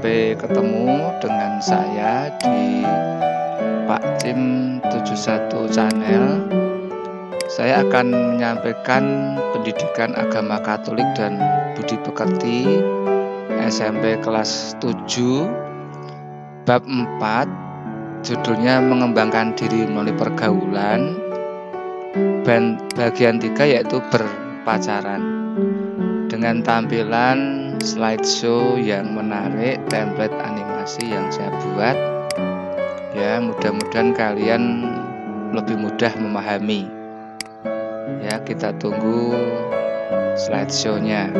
sampai ketemu dengan saya di Pak Tim 71 Channel. Saya akan menyampaikan pendidikan agama Katolik dan budi pekerti SMP kelas 7 bab 4, judulnya mengembangkan diri melalui pergaulan. Bagian 3 yaitu berpacaran, dengan tampilan slideshow yang menarik, template animasi yang saya buat. Ya, mudah-mudahan kalian lebih mudah memahami. Ya, kita tunggu slideshow-nya.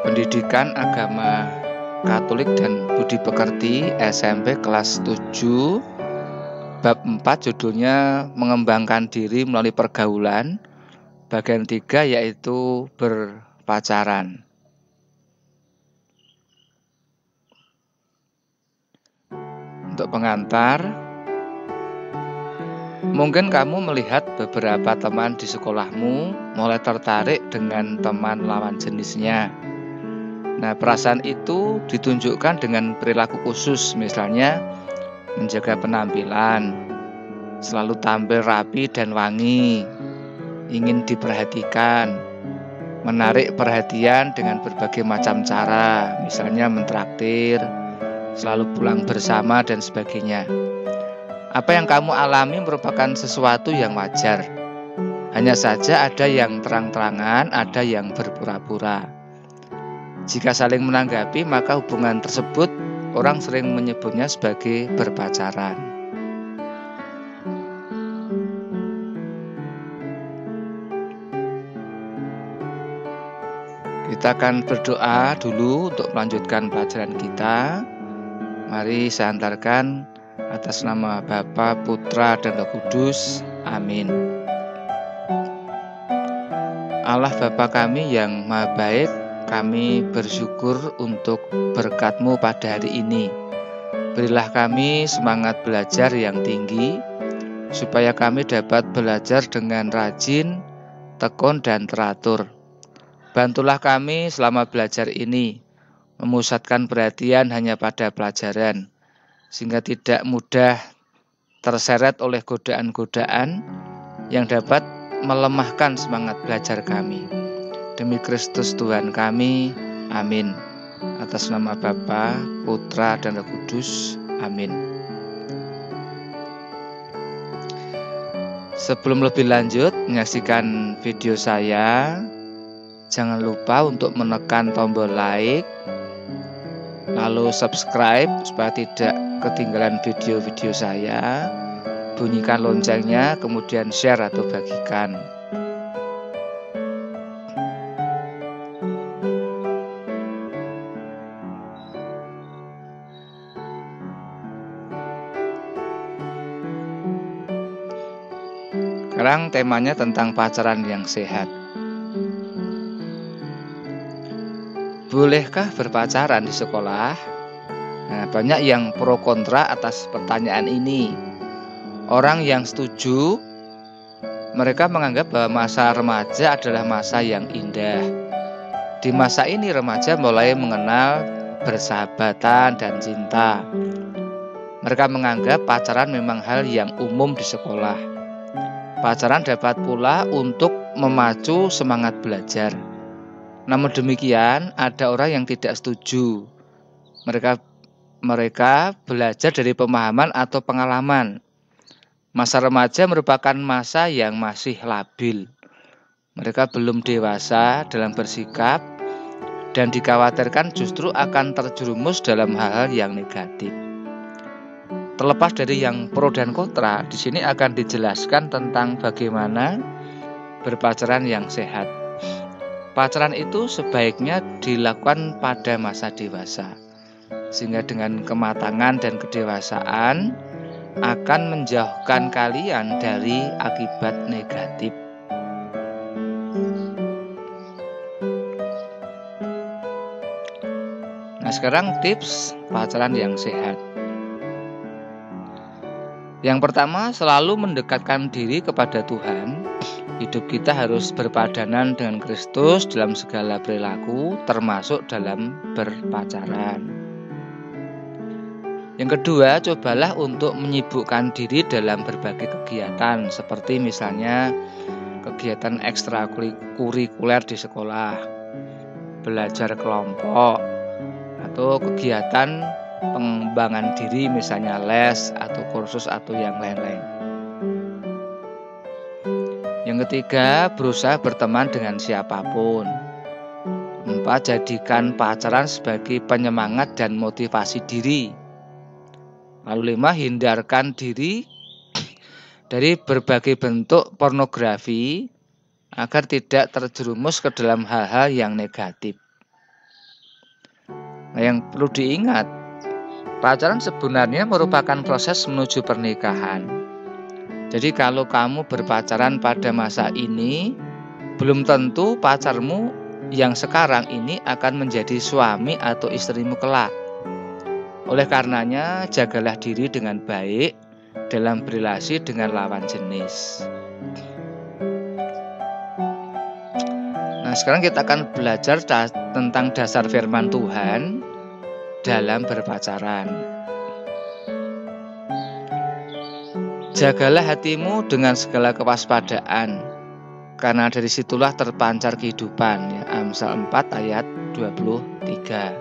Pendidikan agama Katolik dan budi pekerti SMP kelas 7 bab 4, judulnya mengembangkan diri melalui pergaulan. Bagian 3 yaitu berpacaran. Untuk pengantar, mungkin kamu melihat beberapa teman di sekolahmu mulai tertarik dengan teman lawan jenisnya. Nah, perasaan itu ditunjukkan dengan perilaku khusus, misalnya menjaga penampilan, selalu tampil rapi dan wangi, ingin diperhatikan, menarik perhatian dengan berbagai macam cara, misalnya mentraktir, selalu pulang bersama, dan sebagainya. Apa yang kamu alami merupakan sesuatu yang wajar. Hanya saja ada yang terang-terangan, ada yang berpura-pura. Jika saling menanggapi, maka hubungan tersebut orang sering menyebutnya sebagai berpacaran. Kita akan berdoa dulu untuk melanjutkan pelajaran kita. Mari saya antarkan atas nama Bapa, Putra, dan Roh Kudus. Amin. Allah Bapa kami yang Maha Baik, kami bersyukur untuk berkat-Mu pada hari ini. Berilah kami semangat belajar yang tinggi, supaya kami dapat belajar dengan rajin, tekun, dan teratur. Bantulah kami selama belajar ini, memusatkan perhatian hanya pada pelajaran, sehingga tidak mudah terseret oleh godaan-godaan yang dapat melemahkan semangat belajar kami. Demi Kristus Tuhan kami, amin. Atas nama Bapa, Putra, dan Roh Kudus, amin. Sebelum lebih lanjut menyaksikan video saya, jangan lupa untuk menekan tombol like, lalu subscribe supaya tidak ketinggalan video-video saya. Bunyikan loncengnya, kemudian share atau bagikan. Sekarang temanya tentang pacaran yang sehat. Bolehkah berpacaran di sekolah? Nah, banyak yang pro kontra atas pertanyaan ini. Orang yang setuju, mereka menganggap bahwa masa remaja adalah masa yang indah. Di masa ini remaja mulai mengenal persahabatan dan cinta. Mereka menganggap pacaran memang hal yang umum di sekolah. Pacaran dapat pula untuk memacu semangat belajar. Namun demikian, ada orang yang tidak setuju. Mereka belajar dari pemahaman atau pengalaman. Masa remaja merupakan masa yang masih labil. Mereka belum dewasa dalam bersikap dan dikhawatirkan justru akan terjerumus dalam hal-hal yang negatif. Terlepas dari yang pro dan kontra, di sini akan dijelaskan tentang bagaimana berpacaran yang sehat. Pacaran itu sebaiknya dilakukan pada masa dewasa, sehingga dengan kematangan dan kedewasaan akan menjauhkan kalian dari akibat negatif. Nah, sekarang tips pacaran yang sehat. Yang pertama, selalu mendekatkan diri kepada Tuhan. Hidup kita harus berpadanan dengan Kristus dalam segala perilaku, termasuk dalam berpacaran. Yang kedua, cobalah untuk menyibukkan diri dalam berbagai kegiatan, seperti misalnya kegiatan ekstrakurikuler di sekolah, belajar kelompok, atau kegiatan pengembangan diri, misalnya les atau kursus atau yang lain-lain. Yang ketiga, berusaha berteman dengan siapapun. 4, jadikan pacaran sebagai penyemangat dan motivasi diri. Lalu 5, hindarkan diri dari berbagai bentuk pornografi agar tidak terjerumus ke dalam hal-hal yang negatif. Nah, yang perlu diingat, pacaran sebenarnya merupakan proses menuju pernikahan. Jadi kalau kamu berpacaran pada masa ini, belum tentu pacarmu yang sekarang ini akan menjadi suami atau istrimu kelak. Oleh karenanya, jagalah diri dengan baik dalam berrelasi dengan lawan jenis. Nah, sekarang kita akan belajar tentang dasar firman Tuhan dalam berpacaran. Jagalah hatimu dengan segala kewaspadaan, karena dari situlah terpancar kehidupan. Amsal 4 ayat 23.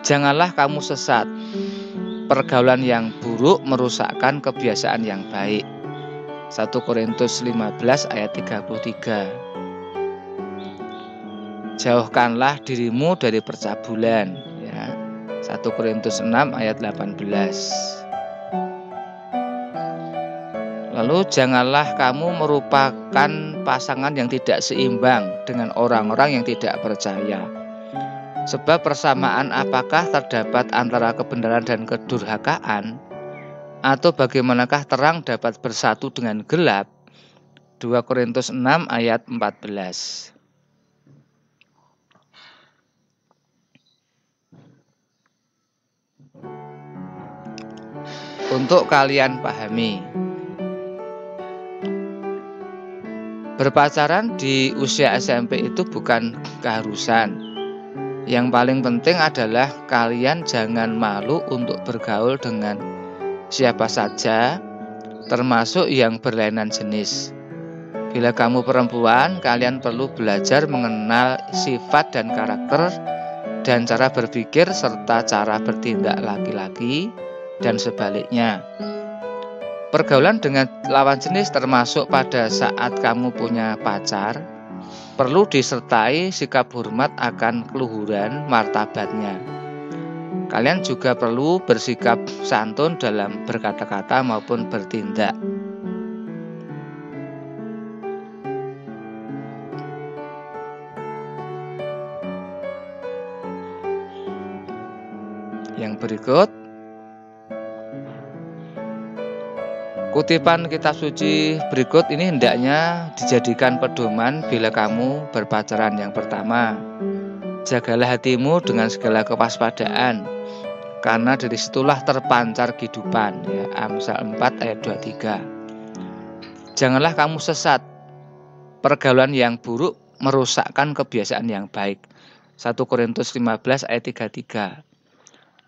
Janganlah kamu sesat. Pergaulan yang buruk merusakkan kebiasaan yang baik. 1 Korintus 15 ayat 33. Jauhkanlah dirimu dari percabulan, 1 Korintus 6 ayat 18. Lalu janganlah kamu merupakan pasangan yang tidak seimbang dengan orang-orang yang tidak percaya. Sebab persamaan apakah terdapat antara kebenaran dan kedurhakaan? Atau bagaimanakah terang dapat bersatu dengan gelap? 2 Korintus 6 ayat 14. Untuk kalian pahami, berpacaran di usia SMP itu bukan keharusan. Yang paling penting adalah kalian jangan malu untuk bergaul dengan siapa saja, termasuk yang berlainan jenis. Bila kamu perempuan, kalian perlu belajar mengenal sifat dan karakter dan cara berpikir serta cara bertindak laki-laki dan sebaliknya. Pergaulan dengan lawan jenis termasuk pada saat kamu punya pacar, perlu disertai sikap hormat akan keluhuran martabatnya. Kalian juga perlu bersikap santun dalam berkata-kata maupun bertindak. Yang berikut, kutipan kitab suci berikut ini hendaknya dijadikan pedoman bila kamu berpacaran. Yang pertama, jagalah hatimu dengan segala kewaspadaan, karena dari situlah terpancar kehidupan. Amsal 4 ayat 23. Janganlah kamu sesat. Pergaulan yang buruk merusakkan kebiasaan yang baik. 1 Korintus 15 ayat 33.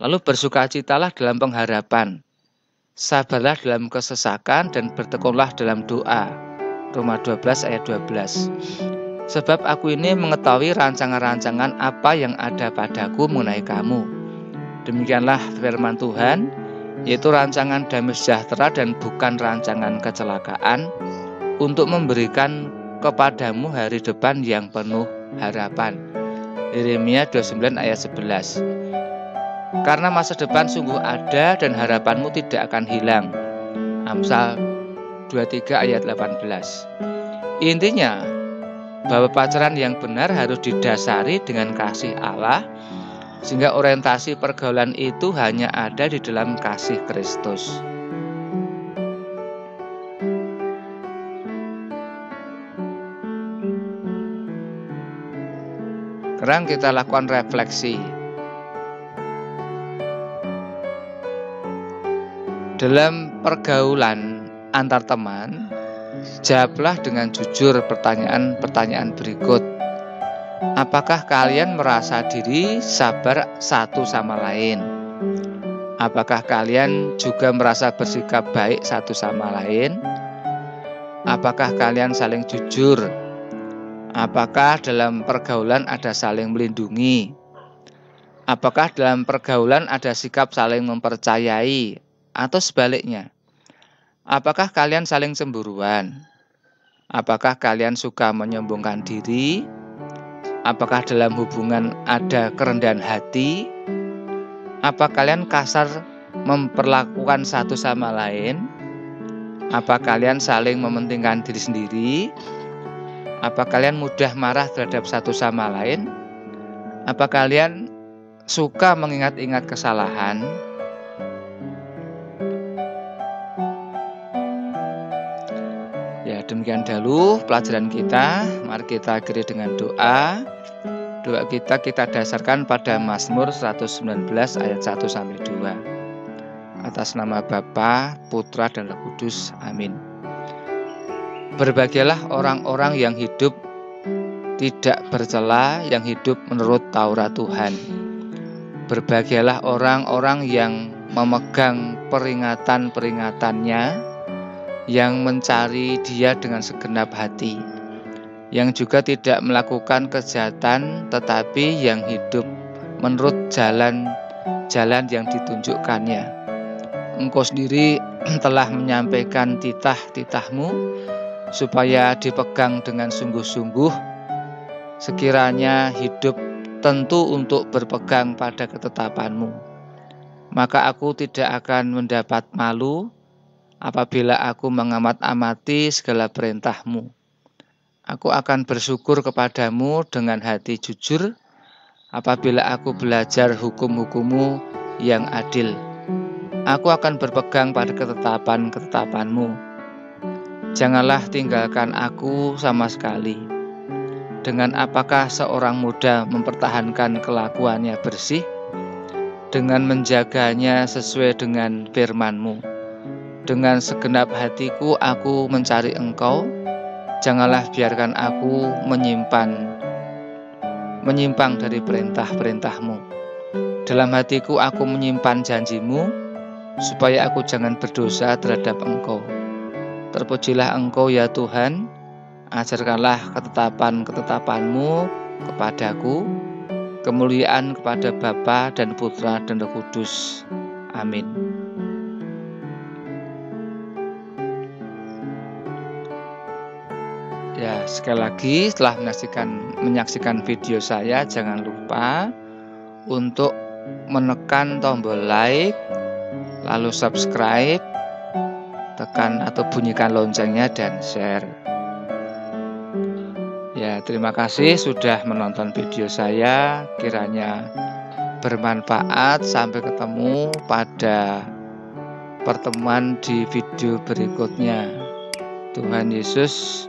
Lalu bersukacitalah dalam pengharapan, sabarlah dalam kesesakan dan bertekunlah dalam doa. Roma 12 ayat 12. Sebab aku ini mengetahui rancangan-rancangan apa yang ada padaku mengenai kamu. Demikianlah firman Tuhan, yaitu rancangan damai sejahtera dan bukan rancangan kecelakaan, untuk memberikan kepadamu hari depan yang penuh harapan. Yeremia 29 ayat 11. Karena masa depan sungguh ada dan harapanmu tidak akan hilang. Amsal 23 ayat 18. Intinya, bahwa pacaran yang benar harus didasari dengan kasih Allah, sehingga orientasi pergaulan itu hanya ada di dalam kasih Kristus. Sekarang kita lakukan refleksi. Dalam pergaulan antar teman, jawablah dengan jujur pertanyaan-pertanyaan berikut. Apakah kalian merasa diri sabar satu sama lain? Apakah kalian juga merasa bersikap baik satu sama lain? Apakah kalian saling jujur? Apakah dalam pergaulan ada saling melindungi? Apakah dalam pergaulan ada sikap saling mempercayai? Atau sebaliknya? Apakah kalian saling cemburuan? Apakah kalian suka menyombongkan diri? Apakah dalam hubungan ada kerendahan hati? Apa kalian kasar memperlakukan satu sama lain? Apa kalian saling mementingkan diri sendiri? Apa kalian mudah marah terhadap satu sama lain? Apa kalian suka mengingat-ingat kesalahan? Ya, demikian dahulu pelajaran kita. Mari kita akhiri dengan doa. Doa kita dasarkan pada Mazmur 119 ayat 1-2. Atas nama Bapa, Putra, dan Roh Kudus. Amin. Berbahagialah orang-orang yang hidup tidak bercela, yang hidup menurut Taurat Tuhan. Berbahagialah orang-orang yang memegang peringatan-peringatannya, yang mencari Dia dengan segenap hati, yang juga tidak melakukan kejahatan, tetapi yang hidup menurut jalan yang ditunjukkannya. Engkau sendiri telah menyampaikan titah-titahmu supaya dipegang dengan sungguh-sungguh. Sekiranya hidup tentu untuk berpegang pada ketetapanmu, maka aku tidak akan mendapat malu apabila aku mengamat-amati segala perintahmu. Aku akan bersyukur kepadamu dengan hati jujur apabila aku belajar hukum-hukummu yang adil. Aku akan berpegang pada ketetapan-ketetapanmu. Janganlah tinggalkan aku sama sekali. Dengan apakah seorang muda mempertahankan kelakuannya bersih? Dengan menjaganya sesuai dengan firman-Mu. Dengan segenap hatiku aku mencari Engkau. Janganlah biarkan aku menyimpang dari perintah-perintah-Mu. Dalam hatiku aku menyimpan janji-Mu, supaya aku jangan berdosa terhadap Engkau. Terpujilah Engkau ya Tuhan. Ajarkanlah ketetapan-ketetapan-Mu kepadaku. Kemuliaan kepada Bapa dan Putra dan Roh Kudus. Amin. Ya, sekali lagi setelah menyaksikan video saya, jangan lupa untuk menekan tombol like, lalu subscribe, tekan atau bunyikan loncengnya dan share. Ya, terima kasih sudah menonton video saya. Kiranya bermanfaat. Sampai ketemu pada pertemuan di video berikutnya. Tuhan Yesus